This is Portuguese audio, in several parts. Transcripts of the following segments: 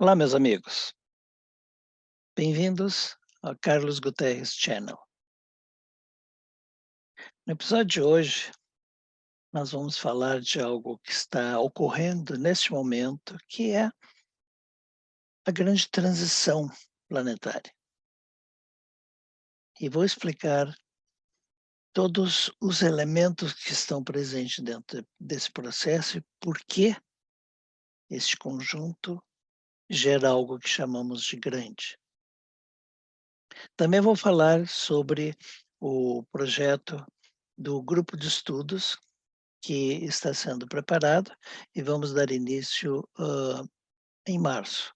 Olá, meus amigos. Bem-vindos ao Carlos Guterres Channel. No episódio de hoje, nós vamos falar de algo que está ocorrendo neste momento, que é a grande transição planetária. E vou explicar todos os elementos que estão presentes dentro desse processo e por que este conjunto gera algo que chamamos de grande. Também vou falar sobre o projeto do grupo de estudos que está sendo preparado e vamos dar início em março.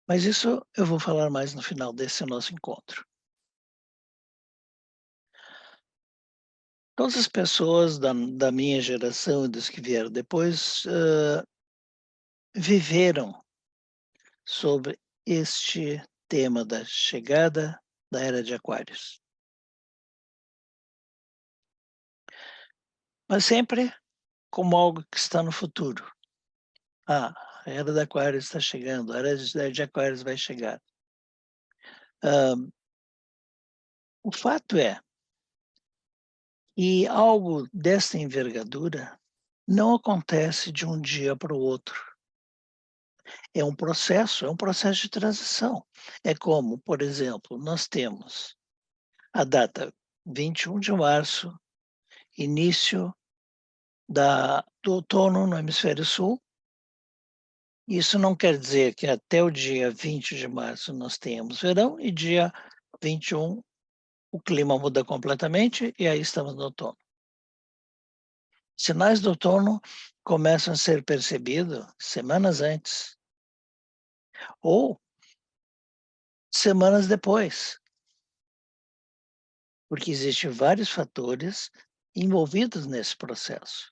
Mas isso eu vou falar mais no final desse nosso encontro. Todas as pessoas da minha geração e dos que vieram depois viveram sobre este tema da chegada da Era de Aquários. Mas sempre como algo que está no futuro. Ah, a Era de Aquários está chegando, a Era de Aquários vai chegar. O fato é que algo dessa envergadura não acontece de um dia para o outro. É um processo de transição. É como, por exemplo, nós temos a data 21 de março, início do outono no hemisfério sul. Isso não quer dizer que até o dia 20 de março nós tenhamos verão e dia 21 o clima muda completamente e aí estamos no outono. Sinais do outono começam a ser percebidos semanas antes ou semanas depois, porque existem vários fatores envolvidos nesse processo.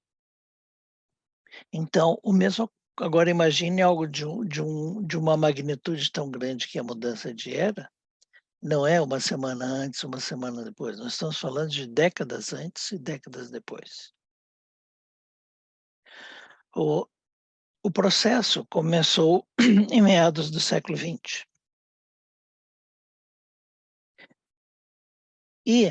Então, o mesmo agora imagine algo de uma magnitude tão grande que é a mudança de era, não é uma semana antes, uma semana depois, nós estamos falando de décadas antes e décadas depois. O o processo começou em meados do século XX. E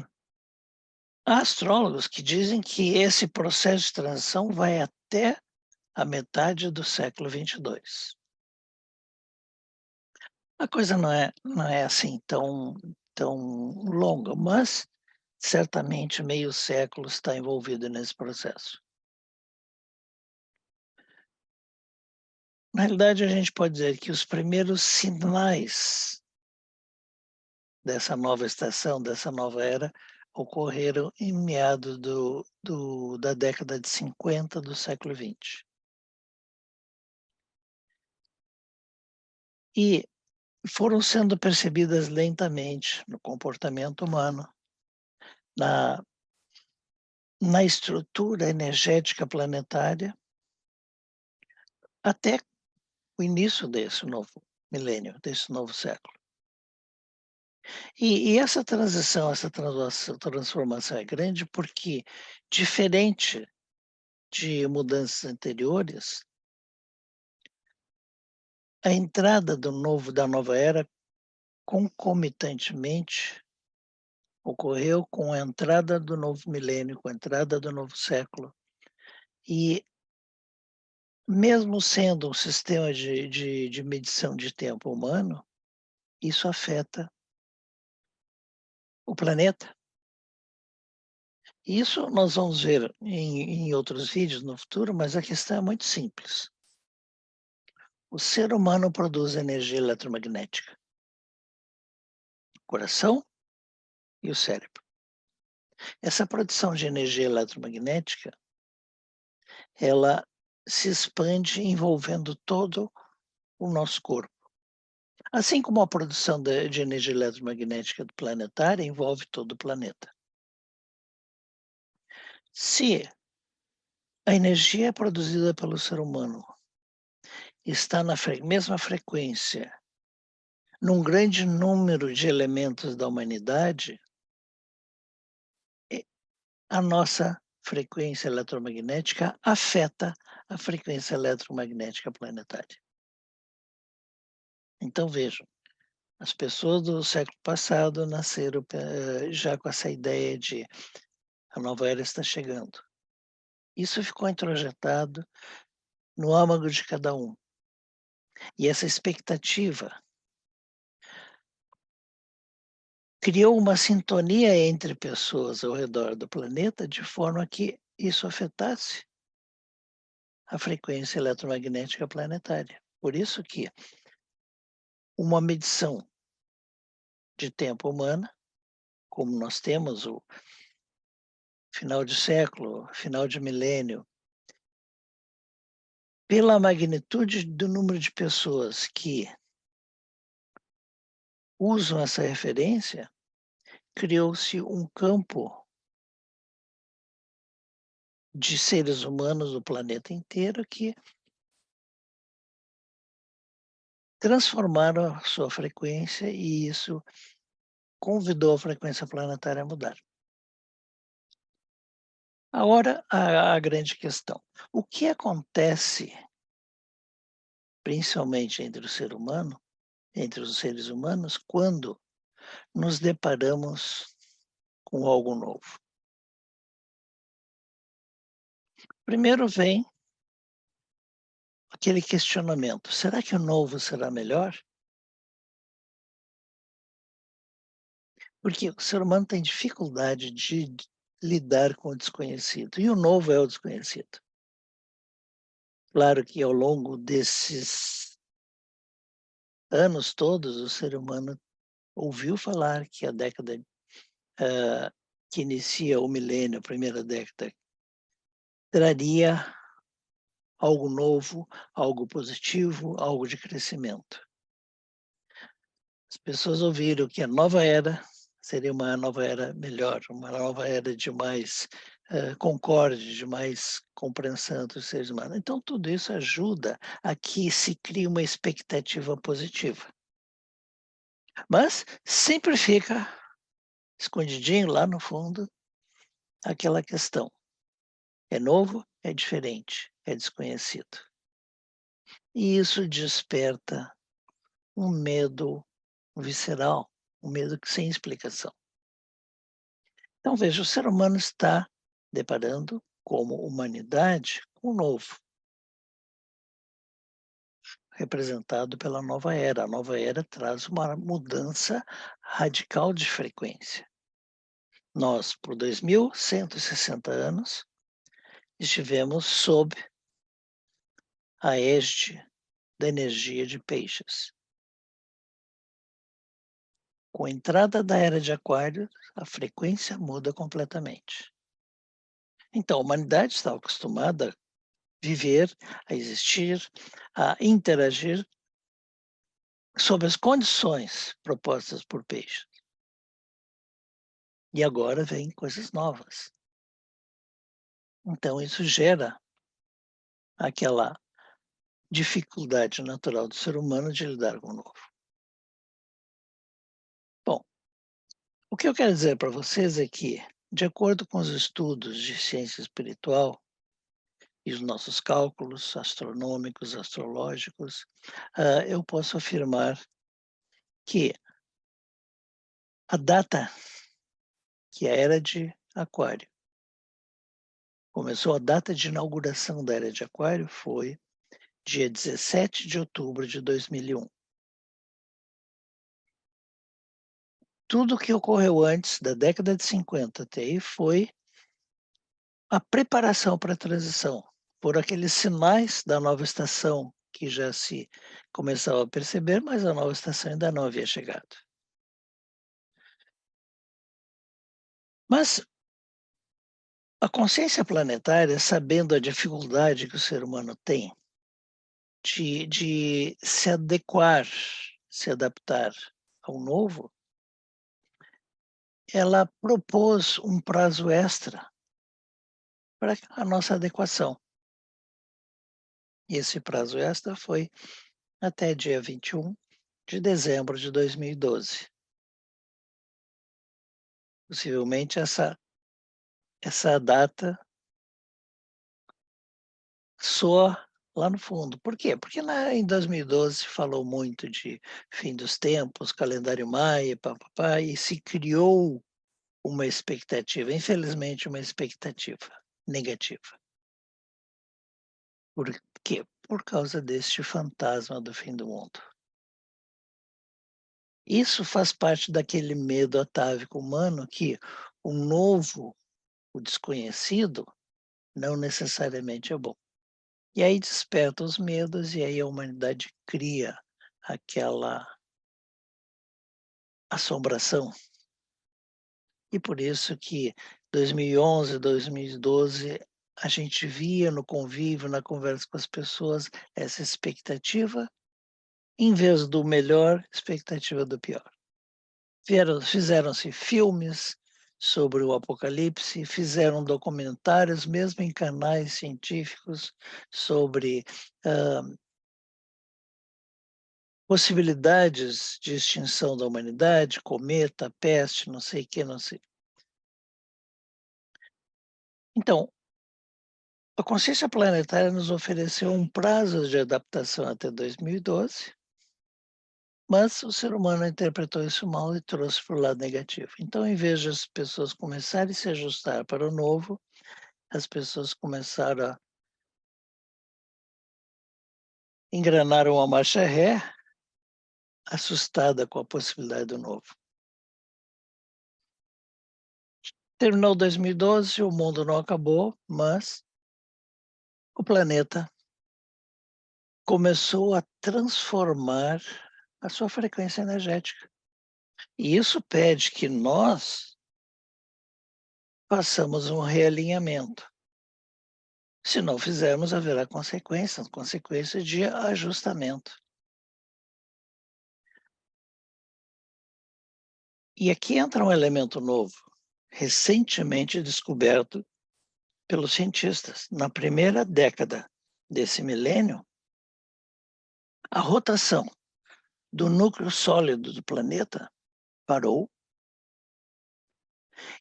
há astrólogos que dizem que esse processo de transição vai até a metade do século 22. A coisa não é assim tão longa, mas certamente meio século está envolvido nesse processo. Na realidade, a gente pode dizer que os primeiros sinais dessa nova estação, dessa nova era, ocorreram em meados da década de 50 do século 20. E foram sendo percebidas lentamente no comportamento humano, na na estrutura energética planetária, até o início desse novo milênio, desse novo século. E essa transição, essa transformação é grande porque, diferente de mudanças anteriores, a entrada da nova era concomitantemente ocorreu com a entrada do novo milênio, com a entrada do novo século. E mesmo sendo um sistema de medição de tempo humano, isso afeta o planeta. Isso nós vamos ver em outros vídeos no futuro, mas a questão é muito simples. O ser humano produz energia eletromagnética, o coração e o cérebro. Essa produção de energia eletromagnética, ela se expande envolvendo todo o nosso corpo. Assim como a produção de energia eletromagnética do planetário envolve todo o planeta. Se a energia produzida pelo ser humano está na mesma frequência num grande número de elementos da humanidade, a nossa frequência eletromagnética afeta a frequência eletromagnética planetária. Então vejam, as pessoas do século passado nasceram já com essa ideia de a nova era está chegando. Isso ficou introjetado no âmago de cada um. E essa expectativa criou uma sintonia entre pessoas ao redor do planeta, de forma que isso afetasse a frequência eletromagnética planetária. Por isso que uma medição de tempo humana, como nós temos o final de século, final de milênio, pela magnitude do número de pessoas que usam essa referência, criou-se um campo de seres humanos do planeta inteiro que transformaram a sua frequência e isso convidou a frequência planetária a mudar. Agora, a grande questão: o que acontece, principalmente entre os seres humanos, quando nos deparamos com algo novo? Primeiro vem aquele questionamento: será que o novo será melhor? Porque o ser humano tem dificuldade de lidar com o desconhecido, e o novo é o desconhecido. Claro que ao longo desses anos todos, o ser humano ouviu falar que a década que inicia o milênio, a primeira década, traria algo novo, algo positivo, algo de crescimento. As pessoas ouviram que a nova era seria uma nova era melhor, uma nova era de mais concórdia, de mais compreensão entre os seres humanos. Então, tudo isso ajuda a que se crie uma expectativa positiva. Mas sempre fica escondidinho lá no fundo aquela questão: é novo, é diferente, é desconhecido. E isso desperta um medo visceral, um medo que sem explicação. Então veja, o ser humano está deparando como humanidade com o novo, representado pela nova era. A nova era traz uma mudança radical de frequência. Nós, por 2160 anos, estivemos sob a égide da energia de peixes. Com a entrada da era de Aquário, a frequência muda completamente. Então, a humanidade estava acostumada a viver, a existir, a interagir sob as condições propostas por peixes. E agora vem coisas novas. Então, isso gera aquela dificuldade natural do ser humano de lidar com o novo. Bom, o que eu quero dizer para vocês é que, de acordo com os estudos de ciência espiritual e os nossos cálculos astronômicos, astrológicos, eu posso afirmar que a data que a era de Aquário começou, a data de inauguração da era de Aquário foi dia 17 de outubro de 2001. Tudo o que ocorreu antes da década de 50 até aí foi a preparação para a transição, por aqueles sinais da nova estação que já se começava a perceber, mas a nova estação ainda não havia chegado. Mas a consciência planetária, sabendo a dificuldade que o ser humano tem de se adequar, se adaptar ao novo, ela propôs um prazo extra para a nossa adequação. E esse prazo extra foi até dia 21 de dezembro de 2012. Possivelmente essa data soa lá no fundo. Por quê? Porque em 2012 se falou muito de fim dos tempos, calendário maia, pá, e se criou uma expectativa, infelizmente uma expectativa negativa. Por quê? Por causa deste fantasma do fim do mundo. Isso faz parte daquele medo atávico humano que o novo, o desconhecido, não necessariamente é bom. E aí desperta os medos e aí a humanidade cria aquela assombração. E por isso que 2011, 2012, a gente via no convívio, na conversa com as pessoas, essa expectativa, em vez do melhor, expectativa do pior. Fizeram-se filmes sobre o apocalipse, fizeram documentários, mesmo em canais científicos, sobre possibilidades de extinção da humanidade, cometa, peste, não sei o que, não sei. Então, a consciência planetária nos ofereceu um prazo de adaptação até 2012, mas o ser humano interpretou isso mal e trouxe para o lado negativo. Então, em vez de as pessoas começarem a se ajustar para o novo, as pessoas começaram a engrenar uma marcha ré, assustada com a possibilidade do novo. Terminou 2012, o mundo não acabou, mas o planeta começou a transformar a sua frequência energética. E isso pede que nós façamos um realinhamento. Se não fizermos, haverá consequências de ajustamento. E aqui entra um elemento novo, recentemente descoberto pelos cientistas. Na primeira década desse milênio, a rotação do núcleo sólido do planeta parou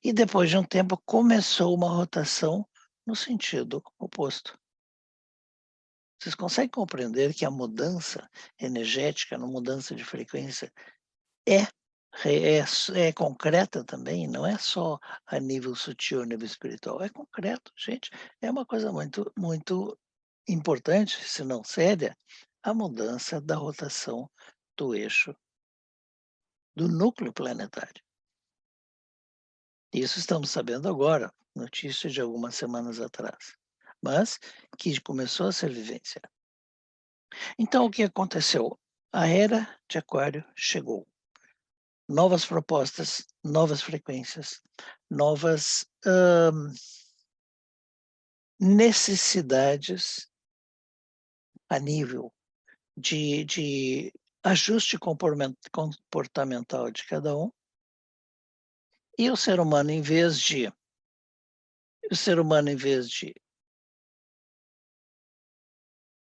e depois de um tempo começou uma rotação no sentido oposto. Vocês conseguem compreender que a mudança energética, a mudança de frequência é, é concreta também, não é só a nível sutil, a nível espiritual, é concreto, gente. É uma coisa muito, muito importante, se não séria, a mudança da rotação do eixo do núcleo planetário. Isso estamos sabendo agora, notícia de algumas semanas atrás, mas que começou a ser vivenciada. Então, o que aconteceu? A era de Aquário chegou. Novas propostas, novas frequências, novas necessidades a nível de ajuste comportamental de cada um. E o ser humano, em vez de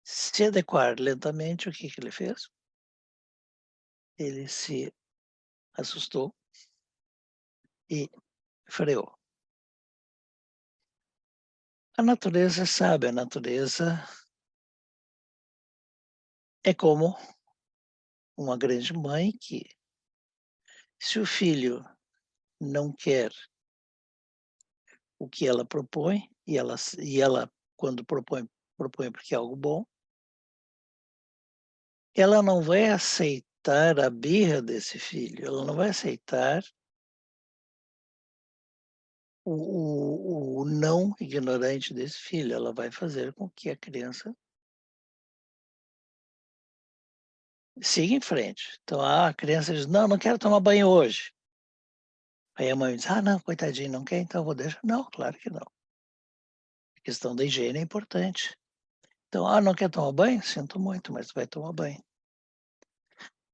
se adequar lentamente, o que ele fez? Ele se assustou e freou. A natureza sabe, a natureza é como uma grande mãe que, se o filho não quer o que ela propõe, e ela quando propõe porque é algo bom, ela não vai aceitar a birra desse filho, ela não vai aceitar o não ignorante desse filho, ela vai fazer com que a criança siga em frente. Então a criança diz, não, não quero tomar banho hoje. Aí a mãe diz, não, coitadinho, não quer, então eu vou deixar. Não, claro que não. A questão da higiene é importante. Então, não quer tomar banho? Sinto muito, mas vai tomar banho.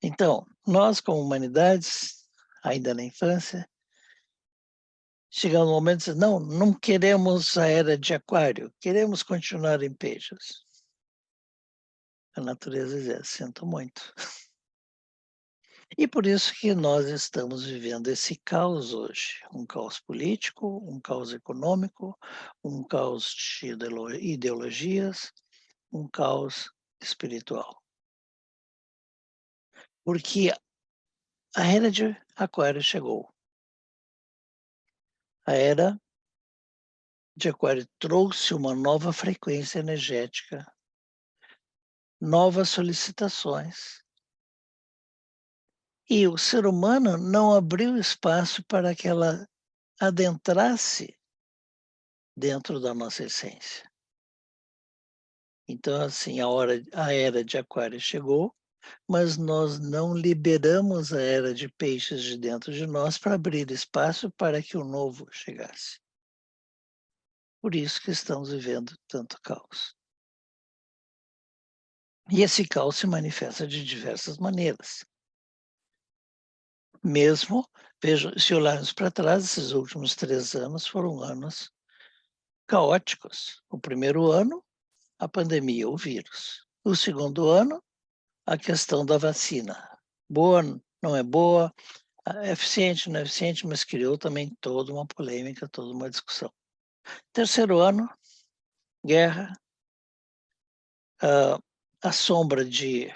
Então, nós como humanidades, ainda na infância, chegamos no momento de dizer, não, não queremos a era de Aquário, queremos continuar em Peixes. A natureza diz, sinto muito. E por isso que nós estamos vivendo esse caos hoje, um caos político, um caos econômico, um caos de ideologias, um caos espiritual. Porque a era de Aquário chegou. A era de Aquário trouxe uma nova frequência energética, novas solicitações. E o ser humano não abriu espaço para que ela adentrasse dentro da nossa essência. Então, assim, a era de Aquário chegou, mas nós não liberamos a era de Peixes de dentro de nós para abrir espaço para que o novo chegasse. Por isso que estamos vivendo tanto caos. E esse caos se manifesta de diversas maneiras. Mesmo, veja, se olharmos para trás, esses últimos 3 anos foram anos caóticos. O primeiro ano, a pandemia, o vírus. O segundo ano, a questão da vacina. Boa, não é boa, é eficiente, não é eficiente, mas criou também toda uma polêmica, toda uma discussão. Terceiro ano, guerra, a sombra de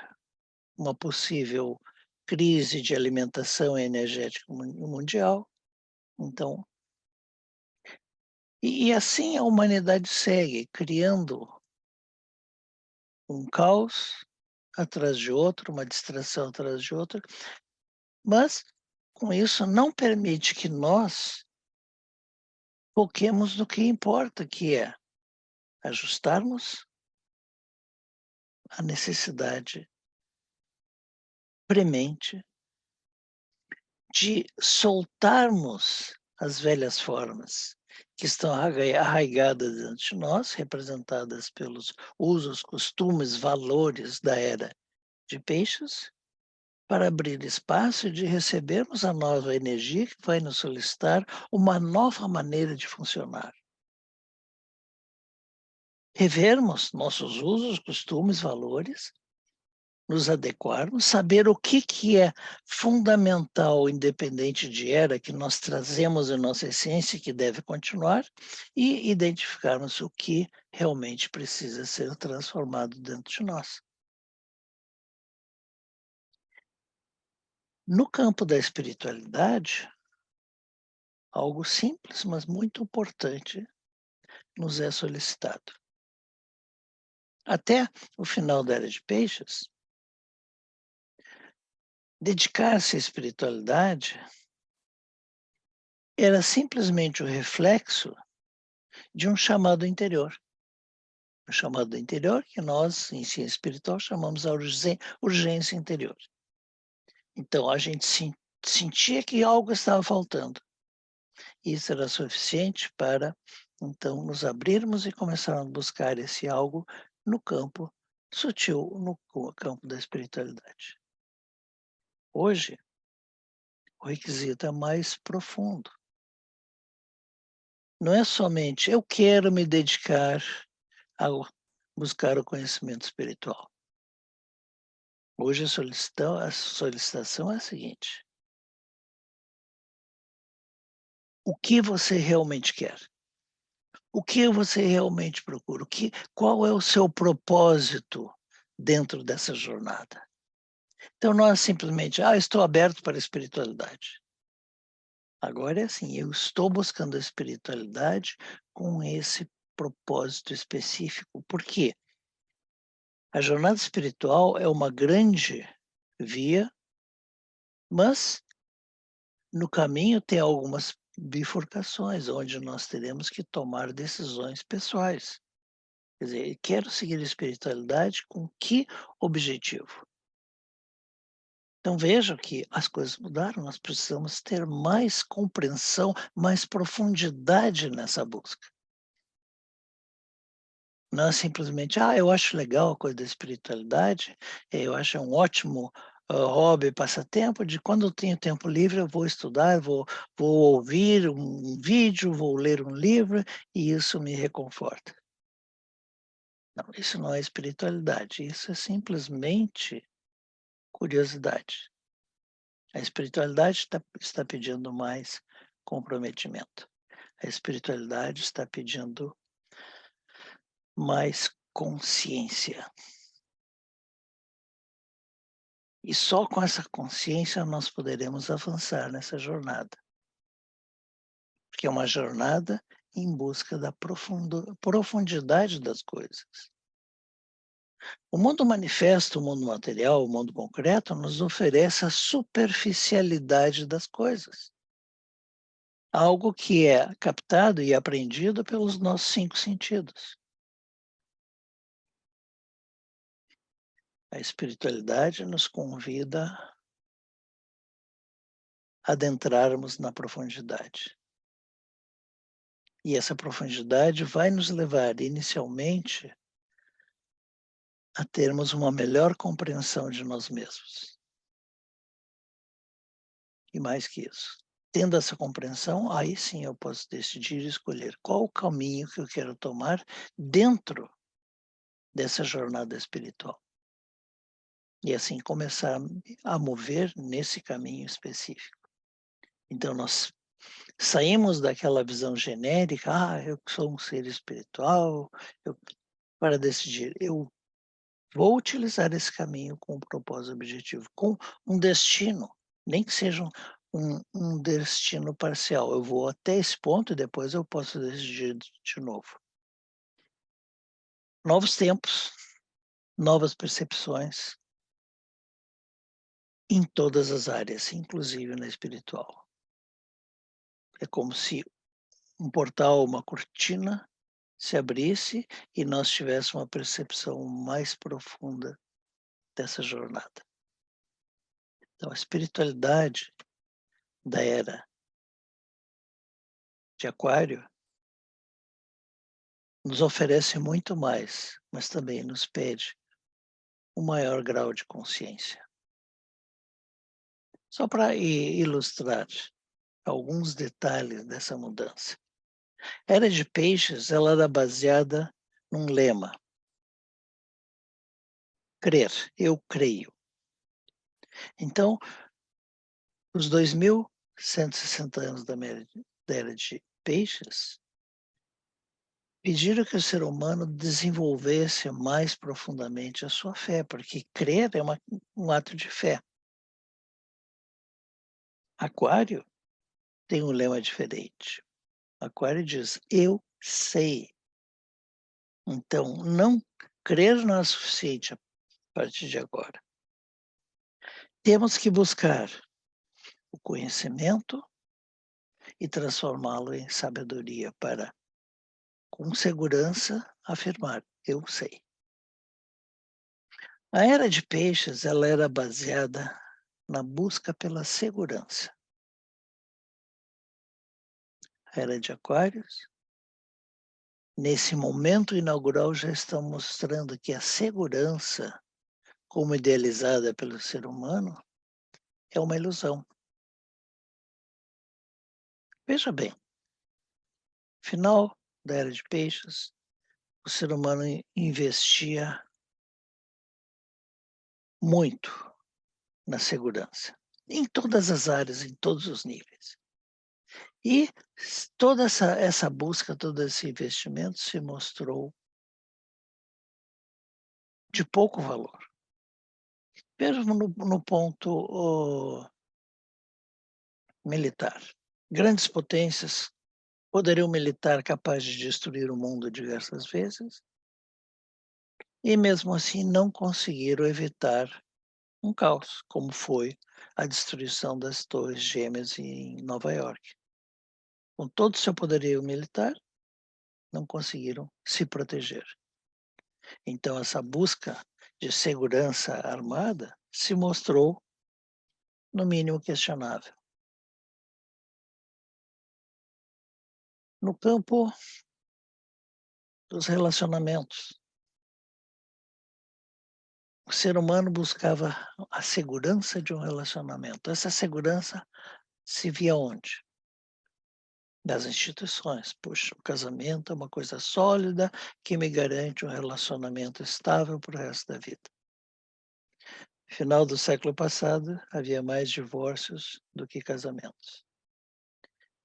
uma possível crise de alimentação e energética mundial. Então, e assim a humanidade segue criando um caos atrás de outro, uma distração atrás de outra, mas com isso não permite que nós foquemos no que importa, que é ajustarmos a necessidade premente de soltarmos as velhas formas que estão arraigadas dentro de nós, representadas pelos usos, costumes, valores da era de Peixes, para abrir espaço de recebermos a nova energia que vai nos solicitar uma nova maneira de funcionar. Revermos nossos usos, costumes, valores, nos adequarmos, saber o que é fundamental, independente de era, que nós trazemos em nossa essência e que deve continuar, e identificarmos o que realmente precisa ser transformado dentro de nós. No campo da espiritualidade, algo simples, mas muito importante, nos é solicitado. Até o final da Era de Peixes, dedicar-se à espiritualidade era simplesmente o reflexo de um chamado interior. O chamado interior, que nós, em ciência espiritual, chamamos de urgência interior. Então, a gente sentia que algo estava faltando. Isso era suficiente para, então, nos abrirmos e começarmos a buscar esse algo no campo sutil, no campo da espiritualidade. Hoje, o requisito é mais profundo. Não é somente eu quero me dedicar a buscar o conhecimento espiritual. Hoje a solicitação é a seguinte: o que você realmente quer? O que você realmente procura? Qual é o seu propósito dentro dessa jornada? Então não é simplesmente, estou aberto para a espiritualidade. Agora é assim, eu estou buscando a espiritualidade com esse propósito específico. Por quê? A jornada espiritual é uma grande via, mas no caminho tem algumas bifurcações, onde nós teremos que tomar decisões pessoais. Quer dizer, quero seguir a espiritualidade com que objetivo? Então vejam que as coisas mudaram, nós precisamos ter mais compreensão, mais profundidade nessa busca. Não é simplesmente, eu acho legal a coisa da espiritualidade, eu acho um ótimo hobby, passatempo, de quando eu tenho tempo livre eu vou estudar, vou ouvir um vídeo, vou ler um livro e isso me reconforta. Não, isso não é espiritualidade, isso é simplesmente curiosidade. A espiritualidade está pedindo mais comprometimento. A espiritualidade está pedindo mais consciência. E só com essa consciência nós poderemos avançar nessa jornada, porque é uma jornada em busca da profundidade das coisas. O mundo manifesto, o mundo material, o mundo concreto nos oferece a superficialidade das coisas. Algo que é captado e aprendido pelos nossos 5 sentidos. A espiritualidade nos convida a adentrarmos na profundidade. E essa profundidade vai nos levar inicialmente a termos uma melhor compreensão de nós mesmos. E mais que isso, tendo essa compreensão, aí sim eu posso decidir e escolher qual o caminho que eu quero tomar dentro dessa jornada espiritual. E assim começar a mover nesse caminho específico. Então nós saímos daquela visão genérica, eu sou um ser espiritual, para decidir, eu vou utilizar esse caminho com um propósito objetivo, com um destino, nem que seja um destino parcial. Eu vou até esse ponto e depois eu posso decidir de novo. Novos tempos, novas percepções em todas as áreas, inclusive na espiritual. É como se um portal, uma cortina se abrisse e nós tivéssemos uma percepção mais profunda dessa jornada. Então, a espiritualidade da era de Aquário nos oferece muito mais, mas também nos pede um maior grau de consciência. Só para ilustrar alguns detalhes dessa mudança. A era de Peixes, ela era baseada num lema: crer, eu creio. Então, os 2160 anos da era de Peixes pediram que o ser humano desenvolvesse mais profundamente a sua fé, porque crer é um ato de fé. Aquário tem um lema diferente. Aquário diz: eu sei. Então, não crer não é suficiente a partir de agora. Temos que buscar o conhecimento e transformá-lo em sabedoria para, com segurança, afirmar: eu sei. A era de Peixes, ela era baseada na busca pela segurança. A era de Aquários, nesse momento inaugural, já estão mostrando que a segurança, como idealizada pelo ser humano, é uma ilusão. Veja bem, final da era de Peixes, o ser humano investia muito na segurança, em todas as áreas, em todos os níveis. E toda essa busca, todo esse investimento se mostrou de pouco valor. Mesmo no ponto militar. Grandes potências, poderio militar capaz de destruir o mundo diversas vezes, e mesmo assim não conseguiram evitar um caos, como foi a destruição das Torres Gêmeas em Nova York. Com todo o seu poderio militar, não conseguiram se proteger. Então, essa busca de segurança armada se mostrou, no mínimo, questionável. No campo dos relacionamentos, o ser humano buscava a segurança de um relacionamento. Essa segurança se via onde? Das instituições. Puxa, o casamento é uma coisa sólida que me garante um relacionamento estável para o resto da vida. Final do século passado, havia mais divórcios do que casamentos.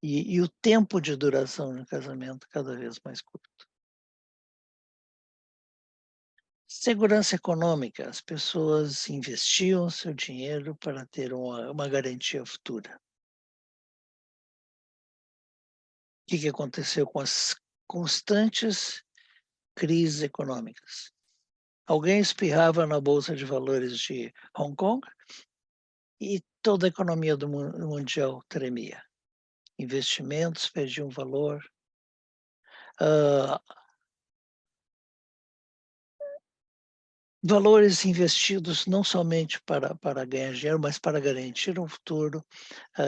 E o tempo de duração de um casamento cada vez mais curto. Segurança econômica, as pessoas investiam seu dinheiro para ter uma garantia futura. O que aconteceu com as constantes crises econômicas? Alguém espirrava na bolsa de valores de Hong Kong e toda a economia do mundial tremia. Investimentos perdiam valor, hã, valores investidos não somente para ganhar dinheiro, mas para garantir um futuro,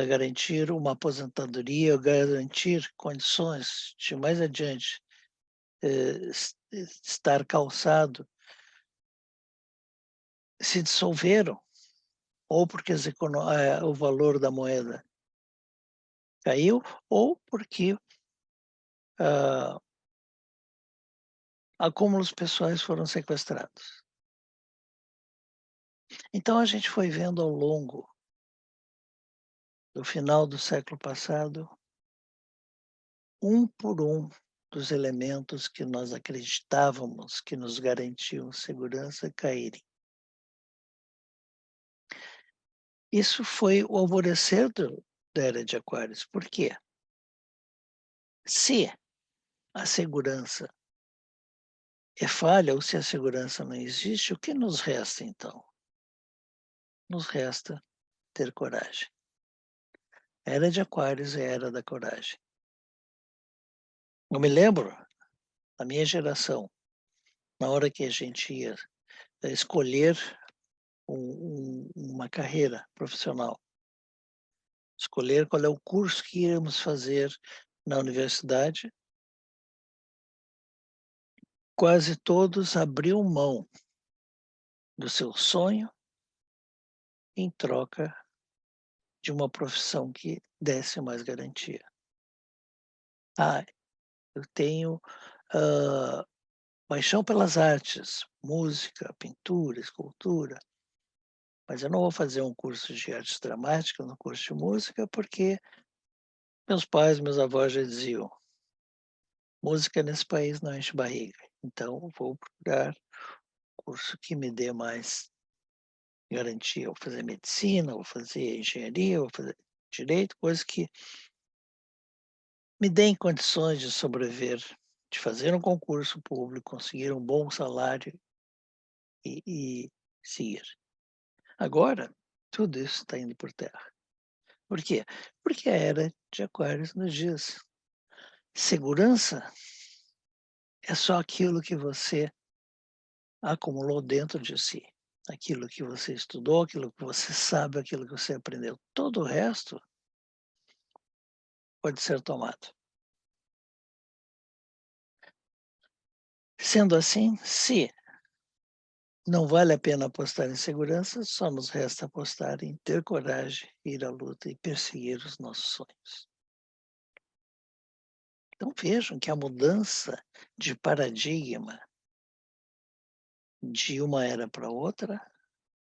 garantir uma aposentadoria, garantir condições de mais adiante, estar calçado, se dissolveram, ou porque o valor da moeda caiu, ou porque, hã, acúmulos pessoais foram sequestrados. Então a gente foi vendo ao longo do final do século passado, um por um dos elementos que nós acreditávamos que nos garantiam segurança caírem. Isso foi o alvorecer da era de Aquários. Por quê? Se a segurança é falha ou se a segurança não existe, o que nos resta então? Nos resta ter coragem. A era de Aquários é a era da coragem. Eu me lembro, a minha geração, na hora que a gente ia escolher uma carreira profissional, escolher qual é o curso que íamos fazer na universidade, quase todos abriam mão do seu sonho em troca de uma profissão que desse mais garantia. Ah, eu tenho, hã, paixão pelas artes, música, pintura, escultura, mas eu não vou fazer um curso de artes dramáticas, um curso de música, porque meus pais, meus avós já diziam: "Música nesse país não enche barriga, então vou procurar curso que me dê mais garantia. Vou fazer medicina, vou fazer engenharia, vou fazer direito", coisas que me deem condições de sobreviver, de fazer um concurso público, conseguir um bom salário e seguir. Agora, tudo isso está indo por terra. Por quê? Porque a era de Aquários nos diz: segurança é só aquilo que você acumulou dentro de si, aquilo que você estudou, aquilo que você sabe, aquilo que você aprendeu. Todo o resto pode ser tomado. Sendo assim, se não vale a pena apostar em segurança, só nos resta apostar em ter coragem, ir à luta e perseguir os nossos sonhos. Então vejam que a mudança de paradigma de uma era para outra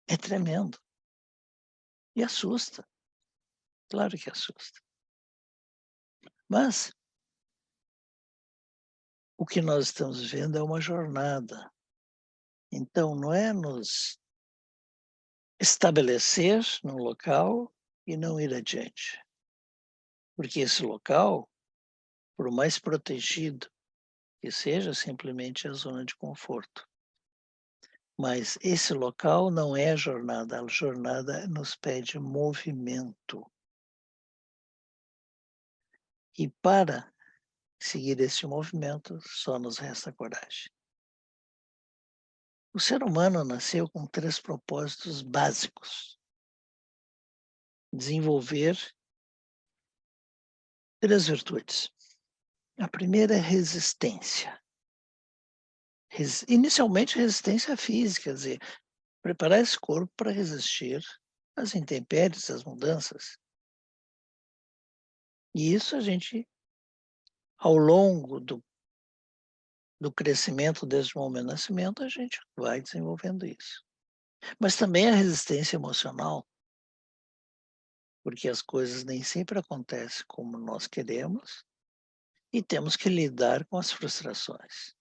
é tremendo e assusta, claro que assusta. Mas o que nós estamos vendo é uma jornada. Então não é nos estabelecer no local e não ir adiante, porque esse local, por mais protegido que seja, simplesmente a zona de conforto. Mas esse local não é a jornada nos pede movimento. E para seguir esse movimento, só nos resta coragem. O ser humano nasceu com 3 propósitos básicos: desenvolver 3 virtudes. A primeira é resistência. Inicialmente resistência física, quer dizer, preparar esse corpo para resistir às intempéries, às mudanças. E isso a gente, ao longo do crescimento desde o momento do nascimento, a gente vai desenvolvendo isso. Mas também a resistência emocional, porque as coisas nem sempre acontecem como nós queremos e temos que lidar com as frustrações.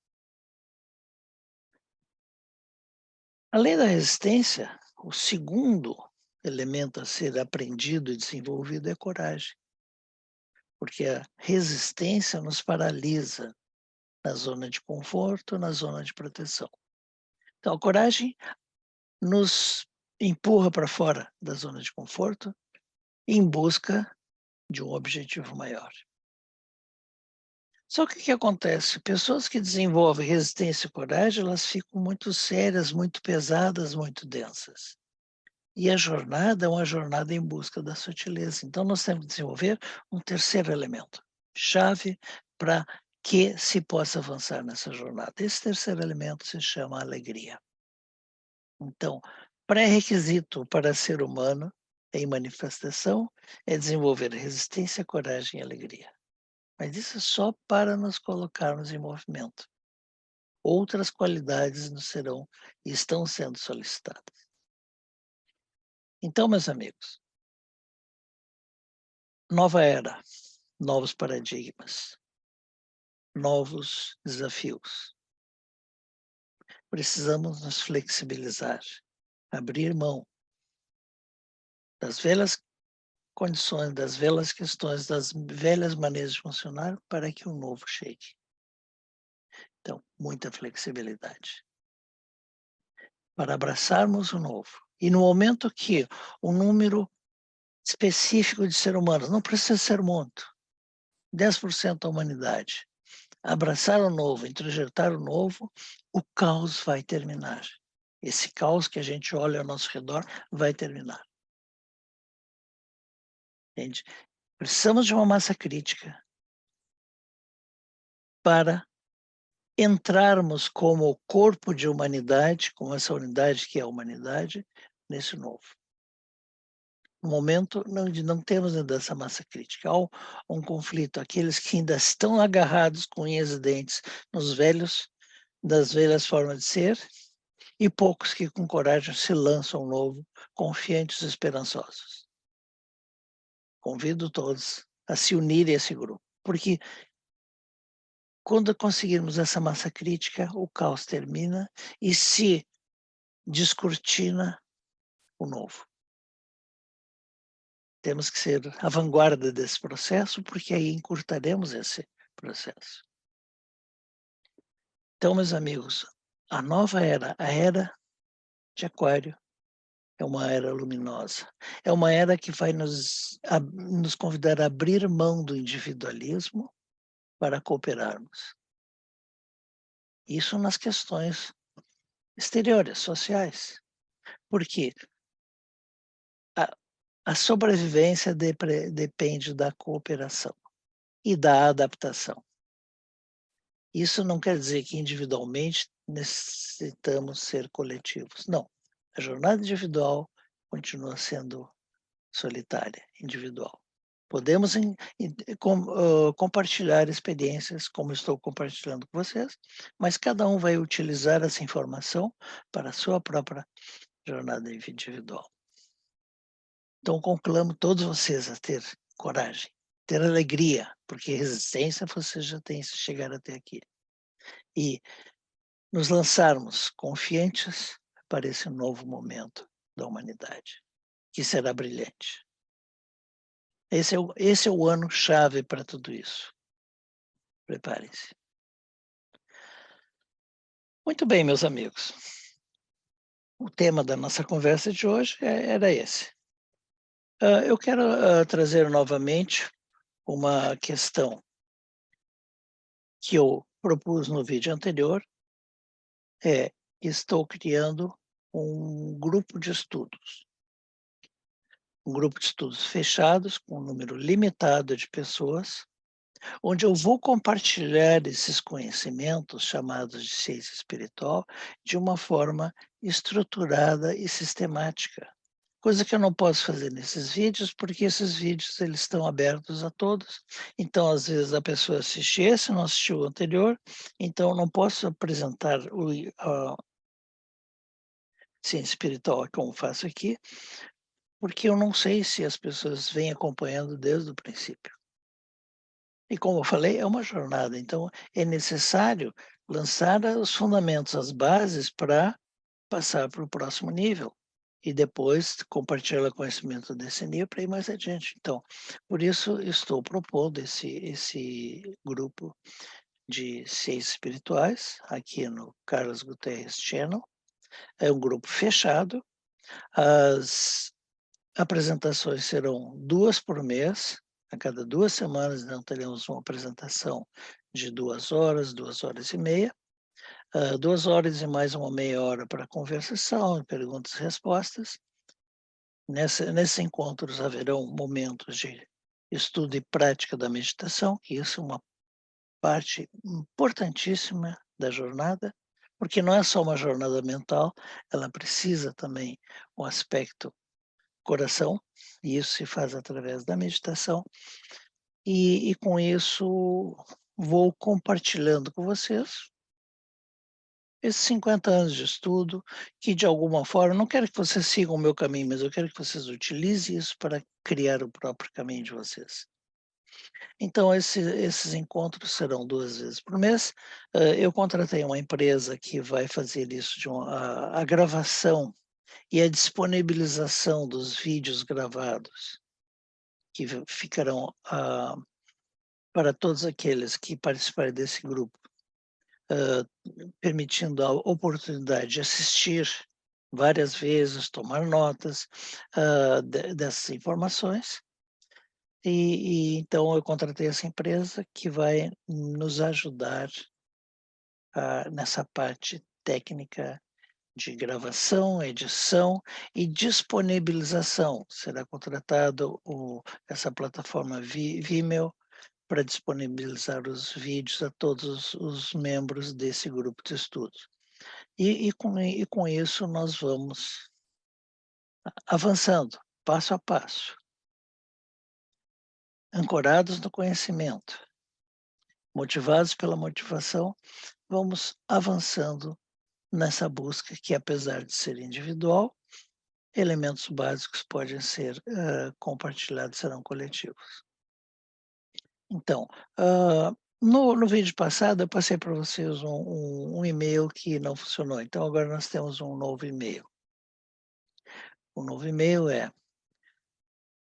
Além da resistência, o segundo elemento a ser aprendido e desenvolvido é a coragem, porque a resistência nos paralisa na zona de conforto, na zona de proteção. Então, a coragem nos empurra para fora da zona de conforto em busca de um objetivo maior. Só que o que acontece? Pessoas que desenvolvem resistência e coragem, elas ficam muito sérias, muito pesadas, muito densas. E a jornada é uma jornada em busca da sutileza. Então, nós temos que desenvolver um terceiro elemento, chave para que se possa avançar nessa jornada. Esse terceiro elemento se chama alegria. Então, pré-requisito para ser humano em manifestação é desenvolver resistência, coragem e alegria. Mas isso é só para nos colocarmos em movimento. Outras qualidades nos serão e estão sendo solicitadas. Então, meus amigos, nova era, novos paradigmas, novos desafios. Precisamos nos flexibilizar, abrir mão das velhas condições, das velhas questões, das velhas maneiras de funcionar para que o novo chegue. Então, muita flexibilidade para abraçarmos o novo. E no momento que o número específico de seres humanos, não precisa ser muito, 10% da humanidade, abraçar o novo, introjetar o novo, o caos vai terminar. Esse caos que a gente olha ao nosso redor vai terminar. Entende? Precisamos de uma massa crítica para entrarmos como corpo de humanidade, como essa unidade que é a humanidade, nesse novo. No momento, não temos ainda essa massa crítica. Há um conflito, aqueles que ainda estão agarrados com unhas e dentes nos velhos, das velhas formas de ser, e poucos que com coragem se lançam ao novo, confiantes e esperançosos. Convido todos a se unirem a esse grupo, porque quando conseguirmos essa massa crítica, o caos termina e se descortina o novo. Temos que ser a vanguarda desse processo, porque aí encurtaremos esse processo. Então, meus amigos, a nova era, a era de Aquário, é uma era luminosa. É uma era que vai nos convidar a abrir mão do individualismo para cooperarmos. Isso nas questões exteriores, sociais. Porque a sobrevivência depende da cooperação e da adaptação. Isso não quer dizer que individualmente necessitamos ser coletivos. Não. A jornada individual continua sendo solitária, individual. Podemos compartilhar experiências, como estou compartilhando com vocês, mas cada um vai utilizar essa informação para a sua própria jornada individual. Então, conclamo todos vocês a ter coragem, ter alegria, porque resistência vocês já têm se chegar até aqui. E nos lançarmos confiantes para esse novo momento da humanidade, que será brilhante. Esse é o ano-chave para tudo isso. Preparem-se. Muito bem, meus amigos. O tema da nossa conversa de hoje era esse. Eu quero trazer novamente uma questão que eu propus no vídeo anterior, estou criando um grupo de estudos. Um grupo de estudos fechados, com um número limitado de pessoas, onde eu vou compartilhar esses conhecimentos, chamados de ciência espiritual, de uma forma estruturada e sistemática. Coisa que eu não posso fazer nesses vídeos, porque esses vídeos eles estão abertos a todos. Então, às vezes, a pessoa assiste esse, não assistiu o anterior, então eu não posso apresentar a ciência espiritual como faço aqui, porque eu não sei se as pessoas vêm acompanhando desde o princípio. E como eu falei, é uma jornada, então é necessário lançar os fundamentos, as bases para passar para o próximo nível e depois compartilhar conhecimento desse nível para ir mais adiante. Então, por isso estou propondo esse grupo de ciências espirituais aqui no Carlos Guterres Channel. É um grupo fechado. As apresentações serão 2 por mês. A cada 2 semanas, então, teremos uma apresentação de 2 horas, 2 horas e meia. 2 horas e mais uma meia hora para conversação, perguntas e respostas. Nesses encontros haverão momentos de estudo e prática da meditação, e isso é uma parte importantíssima da jornada, porque não é só uma jornada mental, ela precisa também um aspecto coração, e isso se faz através da meditação. E com isso vou compartilhando com vocês esses 50 anos de estudo, que de alguma forma, não quero que vocês sigam o meu caminho, mas eu quero que vocês utilizem isso para criar o próprio caminho de vocês. Então, esses encontros serão 2 vezes por mês. Eu contratei uma empresa que vai fazer isso, a gravação e a disponibilização dos vídeos gravados, que ficarão para todos aqueles que participarem desse grupo, permitindo a oportunidade de assistir várias vezes, tomar notas dessas informações. Então eu contratei essa empresa que vai nos ajudar nessa parte técnica de gravação, edição e disponibilização. Será contratado essa plataforma Vimeo para disponibilizar os vídeos a todos os membros desse grupo de estudos. E com isso nós vamos avançando, passo a passo, ancorados no conhecimento, motivados pela motivação, vamos avançando nessa busca que, apesar de ser individual, elementos básicos podem ser compartilhados, serão coletivos. Então, no vídeo passado eu passei para vocês um e-mail que não funcionou, então agora nós temos um novo e-mail. O novo e-mail é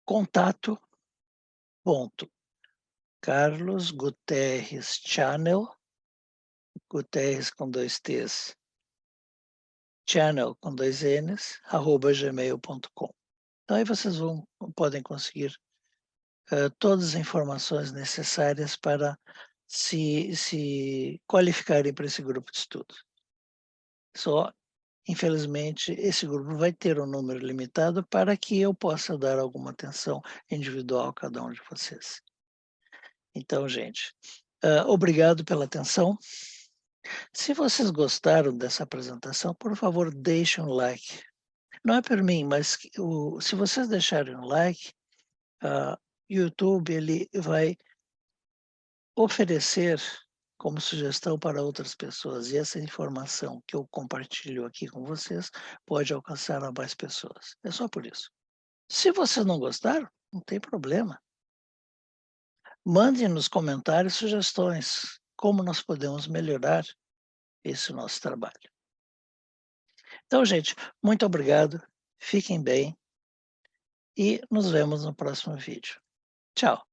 contato.carlosguterreschannel, Guterres com 2 T's, channel com 2 N's, @gmail.com. Então aí vocês podem conseguir todas as informações necessárias para se qualificarem para esse grupo de estudo. Só, infelizmente, esse grupo vai ter um número limitado para que eu possa dar alguma atenção individual a cada um de vocês. Então, gente, obrigado pela atenção. Se vocês gostaram dessa apresentação, por favor, deixem um like. Não é por mim, mas se vocês deixarem um like, o YouTube ele vai oferecer como sugestão para outras pessoas. E essa informação que eu compartilho aqui com vocês pode alcançar a mais pessoas. É só por isso. Se vocês não gostaram, não tem problema. Mandem nos comentários sugestões, como nós podemos melhorar esse nosso trabalho. Então, gente, muito obrigado, fiquem bem e nos vemos no próximo vídeo. Tchau!